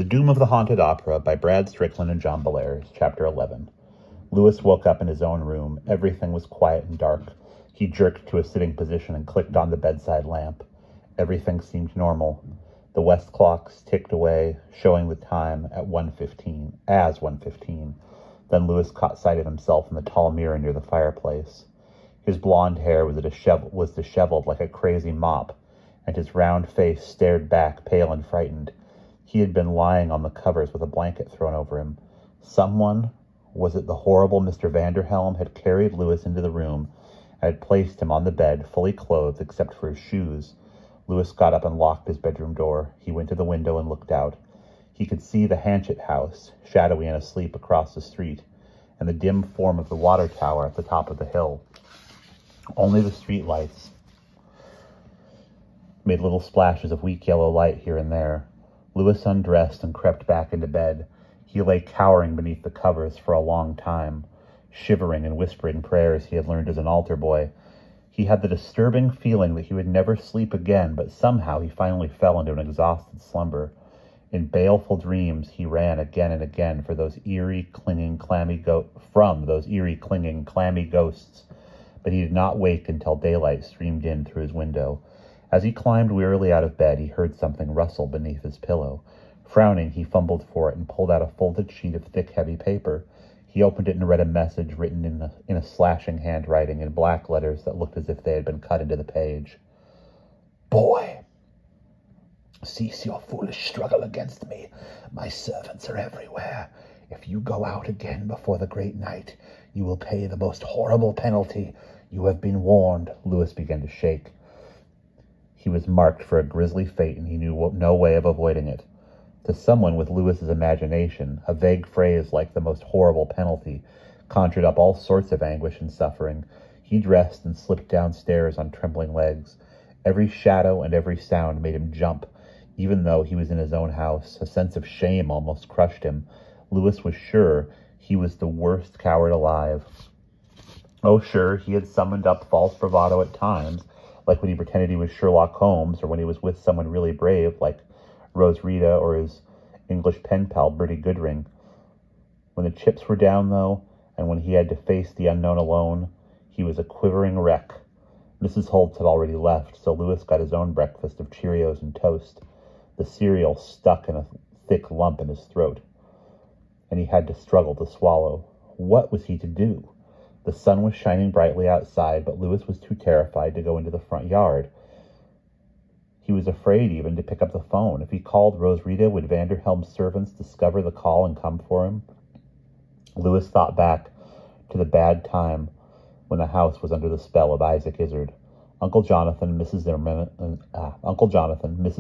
The Doom of the Haunted Opera by Brad Strickland and John Bellairs, Chapter 11. Lewis woke up in his own room. Everything was quiet and dark. He jerked to a sitting position and clicked on the bedside lamp. Everything seemed normal. The West clocks ticked away, showing the time at 1:15. Then Lewis caught sight of himself in the tall mirror near the fireplace. His blonde hair was disheveled like a crazy mop, and his round face stared back, pale and frightened. He had been lying on the covers with a blanket thrown over him. Someone, was it the horrible Mr. Vanderhelm, had carried Lewis into the room and had placed him on the bed, fully clothed except for his shoes. Lewis got up and locked his bedroom door. He went to the window and looked out. He could see the Hanchett house, shadowy and asleep across the street, and the dim form of the water tower at the top of the hill. Only the street lights made little splashes of weak yellow light here and there. Lewis undressed and crept back into bed. He lay cowering beneath the covers for a long time, shivering and whispering prayers he had learned as an altar boy. He had the disturbing feeling that he would never sleep again, but somehow he finally fell into an exhausted slumber. In baleful dreams, he ran again and again from those eerie, clinging, clammy ghosts, but he did not wake until daylight streamed in through his window. As he climbed wearily out of bed, he heard something rustle beneath his pillow. Frowning, he fumbled for it and pulled out a folded sheet of thick, heavy paper. He opened it and read a message written in a slashing handwriting in black letters that looked as if they had been cut into the page. Boy, cease your foolish struggle against me. My servants are everywhere. If you go out again before the great night, you will pay the most horrible penalty. You have been warned. Lewis began to shake. He was marked for a grisly fate, and he knew no way of avoiding it. To someone with Lewis's imagination, a vague phrase like the most horrible penalty conjured up all sorts of anguish and suffering. He dressed and slipped downstairs on trembling legs. Every shadow and every sound made him jump, even though he was in his own house. A sense of shame almost crushed him. Lewis was sure he was the worst coward alive. Oh, sure, he had summoned up false bravado at times, like when he pretended he was Sherlock Holmes, or when he was with someone really brave, like Rose Rita or his English pen pal, Bertie Goodring. When the chips were down, though, and when he had to face the unknown alone, he was a quivering wreck. Mrs. Holtz had already left, so Lewis got his own breakfast of Cheerios and toast. The cereal stuck in a thick lump in his throat, and he had to struggle to swallow. What was he to do? The sun was shining brightly outside, but Lewis was too terrified to go into the front yard. He was afraid even to pick up the phone. If he called Rose Rita, would Vanderhelm's servants discover the call and come for him? Lewis thought back to the bad time when the house was under the spell of Isaac Izard. Uncle Jonathan, Mrs.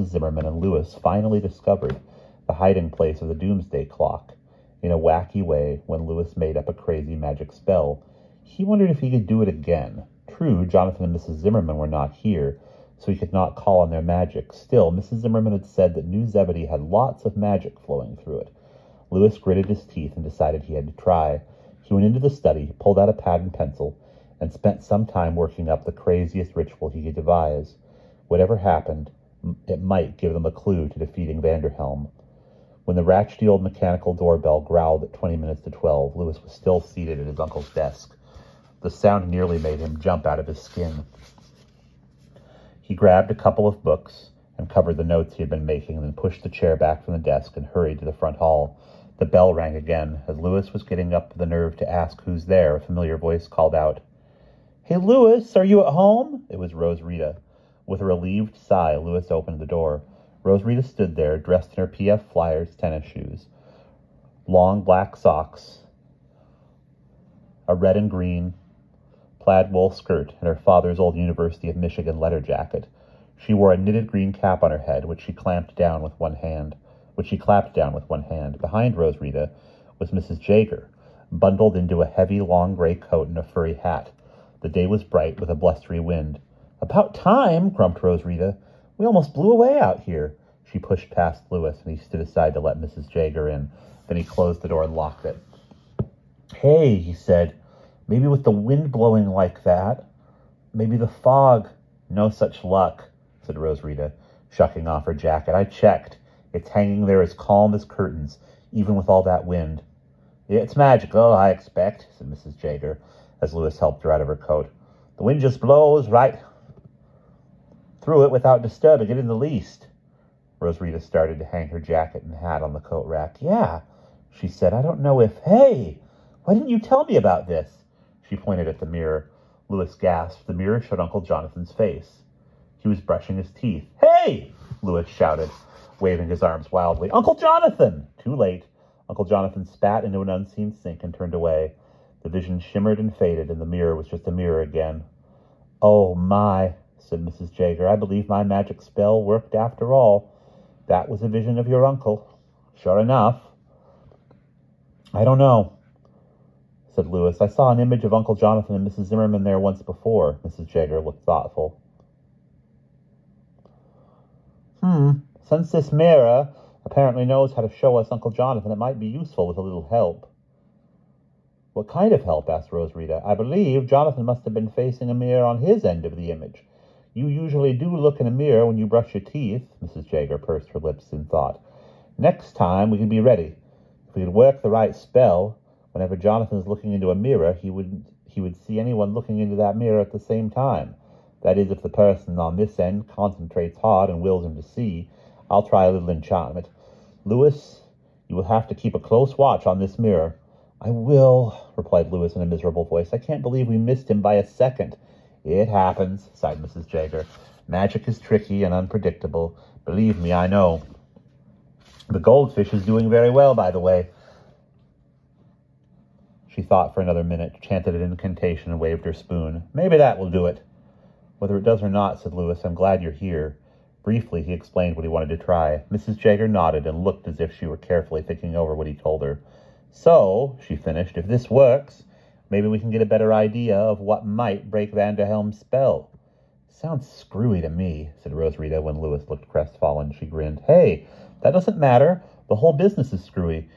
Zimmerman, and Lewis finally discovered the hiding place of the doomsday clock in a wacky way when Lewis made up a crazy magic spell. He wondered if he could do it again. True, Jonathan and Mrs. Zimmerman were not here, so he could not call on their magic. Still, Mrs. Zimmerman had said that New Zebedee had lots of magic flowing through it. Lewis gritted his teeth and decided he had to try. He went into the study, pulled out a pad and pencil, and spent some time working up the craziest ritual he could devise. Whatever happened, it might give them a clue to defeating Vanderhelm. When the ratchety old mechanical doorbell growled at 20 minutes to 12, Lewis was still seated at his uncle's desk. The sound nearly made him jump out of his skin. He grabbed a couple of books and covered the notes he had been making, and then pushed the chair back from the desk and hurried to the front hall. The bell rang again. As Lewis was getting up the nerve to ask who's there, a familiar voice called out, "Hey, Lewis, are you at home?" It was Rose Rita. With a relieved sigh, Lewis opened the door. Rose Rita stood there, dressed in her P.F. Flyers tennis shoes, long black socks, a red and green plaid wool skirt, and her father's old University of Michigan leather jacket. She wore a knitted green cap on her head, which she clapped down with one hand. Behind Rose Rita was Mrs. Jaeger, bundled into a heavy, long gray coat and a furry hat. The day was bright, with a blustery wind. "About time," grumped Rose Rita. "We almost blew away out here." She pushed past Lewis, and he stood aside to let Mrs. Jaeger in. Then he closed the door and locked it. "Hey," he said, "maybe with the wind blowing like that, maybe the fog—" "No such luck," said Rose Rita, shucking off her jacket. "I checked. It's hanging there as calm as curtains, even with all that wind. It's magical, I expect, said Mrs. Jager, as Louis helped her out of her coat. The wind just blows right through it without disturbing it in the least. Rosarita started to hang her jacket and hat on the coat rack. Yeah, she said, I don't know if... Hey, why didn't you tell me about this? She pointed at the mirror. Louis gasped. The mirror showed Uncle Jonathan's face. He was brushing his teeth. Hey! Louis shouted, waving his arms wildly. Uncle Jonathan! Too late. Uncle Jonathan spat into an unseen sink and turned away. The vision shimmered and faded, and the mirror was just a mirror again. Oh, my, said Mrs. Jager. I believe my magic spell worked after all. That was a vision of your uncle. Sure enough. I don't know, said Louis. I saw an image of Uncle Jonathan and Mrs. Zimmerman there once before. Mrs. Jager looked thoughtful. Since this mirror apparently knows how to show us Uncle Jonathan, it might be useful with a little help. What kind of help? Asked Rosarita. I believe Jonathan must have been facing a mirror on his end of the image. You usually do look in a mirror when you brush your teeth. Mrs. Jager pursed her lips in thought. Next time we could be ready. If we could work the right spell, whenever Jonathan is looking into a mirror, he would see anyone looking into that mirror at the same time. That is, if the person on this end concentrates hard and wills him to see. I'll try a little enchantment. Louis, you will have to keep a close watch on this mirror. I will, replied Louis in a miserable voice. I can't believe we missed him by a second. It happens, sighed Mrs. Jager. Magic is tricky and unpredictable. Believe me, I know. The goldfish is doing very well, by the way. She thought for another minute, chanted an incantation, and waved her spoon. Maybe that will do it. Whether it does or not, said Louis, I'm glad you're here. Briefly, he explained what he wanted to try. Mrs. Jager nodded and looked as if she were carefully thinking over what he told her. So, she finished, if this works, maybe we can get a better idea of what might break Vanderhelm's spell. Sounds screwy to me, said Rosarita when Louis looked crestfallen. She grinned. Hey, that doesn't matter. The whole business is screwy.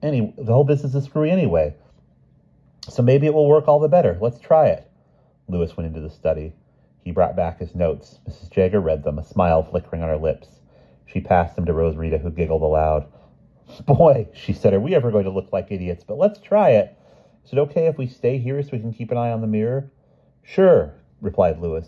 Anyway. So maybe it will work all the better. Let's try it. Louis went into the study. He brought back his notes. Mrs. Jager read them, a smile flickering on her lips. She passed them to Rosarita, who giggled aloud. Boy, she said, are we ever going to look like idiots? But let's try it. Is it okay if we stay here so we can keep an eye on the mirror? Sure, replied Louis.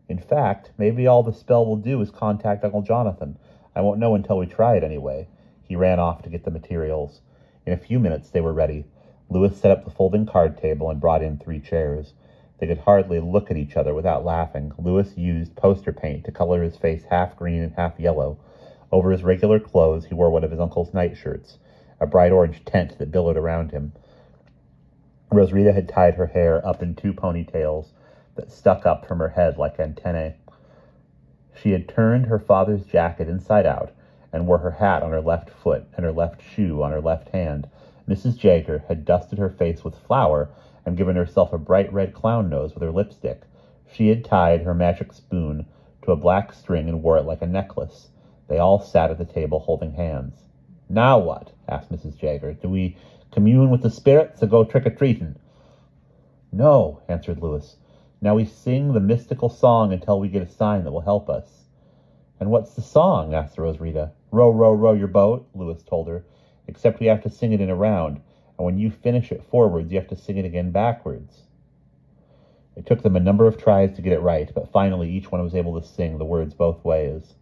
In fact, maybe all the spell will do is contact Uncle Jonathan. I won't know until we try it anyway. He ran off to get the materials. In a few minutes they were ready. Louis set up the folding card table and brought in 3 chairs. They could hardly look at each other without laughing. Louis used poster paint to color his face half green and half yellow. Over his regular clothes, he wore one of his uncle's nightshirts, a bright orange tent that billowed around him. Rosarita had tied her hair up in 2 ponytails that stuck up from her head like antennae. She had turned her father's jacket inside out and wore her hat on her left foot and her left shoe on her left hand. Mrs. Jager had dusted her face with flour and given herself a bright red clown nose with her lipstick. She had tied her magic spoon to a black string and wore it like a necklace. They all sat at the table holding hands. Now what? Asked Mrs. Jager. Do we commune with the spirits or go trick-or-treating? No, answered Louis. Now we sing the mystical song until we get a sign that will help us. And what's the song? Asked Rosarita. Row, row, row your boat, Louis told her. Except we have to sing it in a round, and when you finish it forwards, you have to sing it again backwards. It took them a number of tries to get it right, but finally each one was able to sing the words both ways.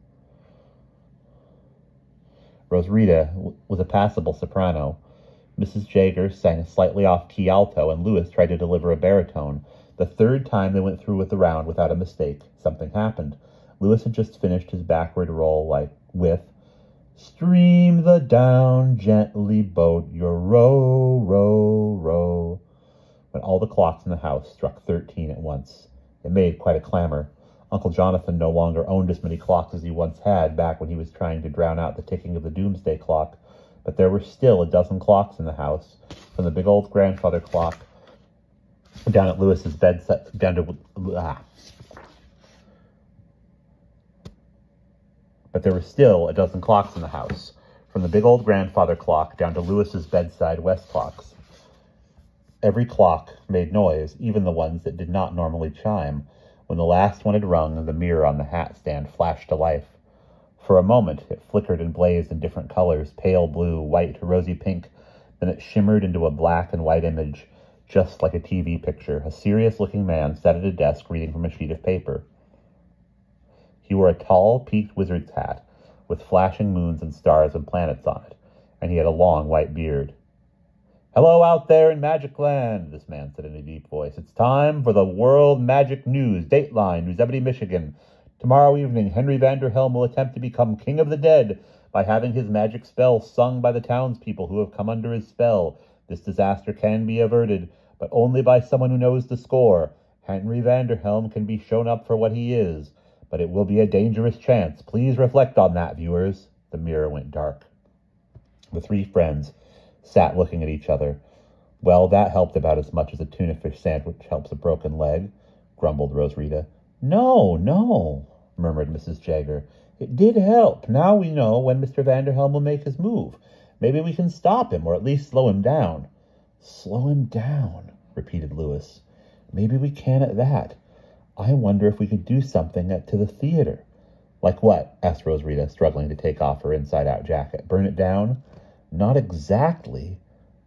Rosarita was a passable soprano. Mrs. Jager sang a slightly off-key alto, and Louis tried to deliver a baritone. The 3rd time they went through with the round without a mistake, something happened. Louis had just finished his backward roll with, Stream the down gently boat, your row, row, row, when all the clocks in the house struck 13 at once. It made quite a clamor. Uncle Jonathan no longer owned as many clocks as he once had back when he was trying to drown out the ticking of the doomsday clock, but there were still a dozen clocks in the house, from the big old grandfather clock down at Louis's bedside, But there were still a dozen clocks in the house, from the big old grandfather clock down to Louis's bedside west clocks. Every clock made noise, even the ones that did not normally chime. When the last one had rung, the mirror on the hat stand flashed to life. For a moment, it flickered and blazed in different colors, pale blue, white, rosy pink. Then it shimmered into a black and white image, just like a TV picture. A serious-looking man sat at a desk reading from a sheet of paper. He wore a tall, peaked wizard's hat with flashing moons and stars and planets on it, and he had a long white beard. "Hello out there in Magic Land," this man said in a deep voice. "It's time for the World Magic News, Dateline, New Zebedee, Michigan. Tomorrow evening, Henry Vanderhelm will attempt to become King of the Dead by having his magic spell sung by the townspeople who have come under his spell. This disaster can be averted, but only by someone who knows the score. Henry Vanderhelm can be shown up for what he is, but it will be a dangerous chance. Please reflect on that, viewers." The mirror went dark. The three friends sat looking at each other. "Well, that helped about as much as a tuna fish sandwich helps a broken leg," grumbled Rosarita. No, murmured Mrs. Jagger. "It did help. Now we know when Mr. Vanderhelm will make his move. Maybe we can stop him, or at least slow him down." "Slow him down," repeated Lewis. "Maybe we can at that. I wonder if we could do something to the theater." "Like what?" asked Rosarita, struggling to take off her inside-out jacket. "Burn it down?" "Not exactly,"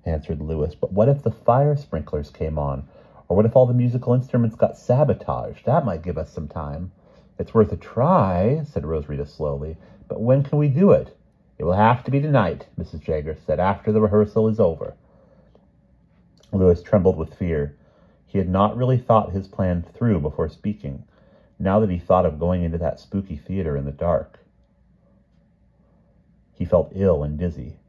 answered Lewis, "but what if the fire sprinklers came on? Or what if all the musical instruments got sabotaged? That might give us some time." "It's worth a try," said Rosarita slowly. "But when can we do it?" "It will have to be tonight," Mrs. Jagger said, "after the rehearsal is over." Lewis trembled with fear. He had not really thought his plan through before speaking, now that he thought of going into that spooky theater in the dark. He felt ill and dizzy.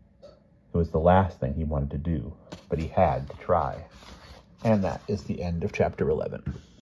It was the last thing he wanted to do, but he had to try. And that is the end of Chapter 11.